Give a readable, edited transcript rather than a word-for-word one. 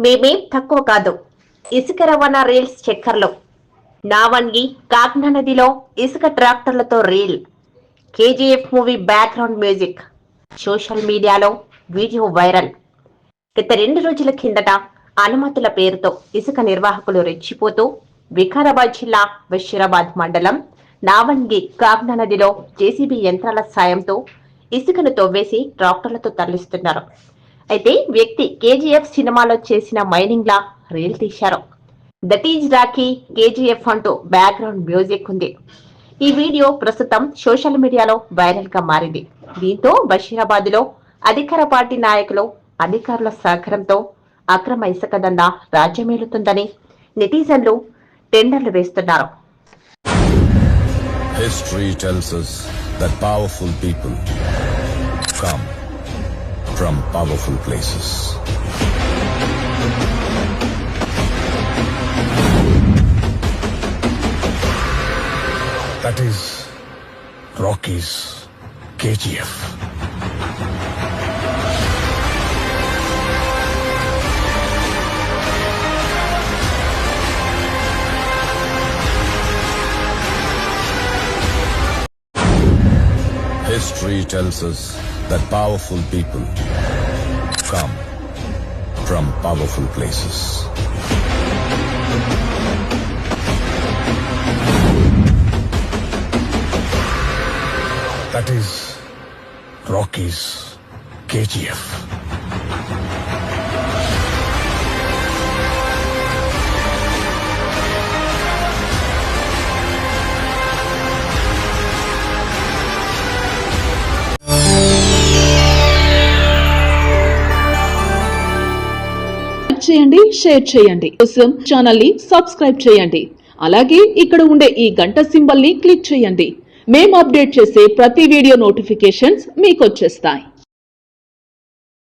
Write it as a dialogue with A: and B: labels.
A: మేమేం తక్కువ కాదు. ఇసుక రవాణా రీల్స్ చక్కర్లు. నావన్గి కాగ్నా నదిలో ఇసుక ట్రాక్టర్లతో reel. KGF movie background music. Social మీడియాలో వీడియో వైరల్. గత 2 రోజుల కిందట అనుమతుల పేరుతో ఇసుక నిర్వాహకులు రెచ్చిపోతూ వికారాబాద్ జిల్లా బషీరాబాద్ మండలం నావన్గి కాగ్నా నదిలో జేసీబీ యంత్రాల సాయంతో ఇసుకను తవ్వేసి ట్రాక్టర్లతో తరలిస్తున్నారు. అయితే వ్యక్తి కేజీఎఫ్ సినిమాలో చేసిన మైనింగ్ లా రీల్ తీశారు. దట్ ఈజ్ రాకీ కేజీఎఫ్ అంటూ బ్యాక్గ్రౌండ్ మ్యూజిక్ ఉంది. ఈ వీడియో ప్రస్తుతం సోషల్ మీడియాలో వైరల్ గా మారింది. దీంతో బషీరాబాద్ లో అధికార పార్టీ నాయకులు అధికారుల సహకారంతో అక్రమ ఇసుక దందా రాజ్యమేలుతుందని నెటిజన్లు టెండర్లు వేస్తున్నారు.
B: History tells us that powerful people come from powerful places. That is Rocky's KGF. History tells us that powerful people come from powerful places. That is Rocky's KGF.
C: చేయండి, షేర్ చేయండి. కోసం ఛానల్ ని సబ్స్క్రైబ్ చేయండి. అలాగే ఇక్కడ ఉండే ఈ గంట సింబల్ ని క్లిక్ చేయండి. మేము అప్డేట్ చేసే ప్రతి వీడియో నోటిఫికేషన్స్ మీకు వచ్చేస్తాయి.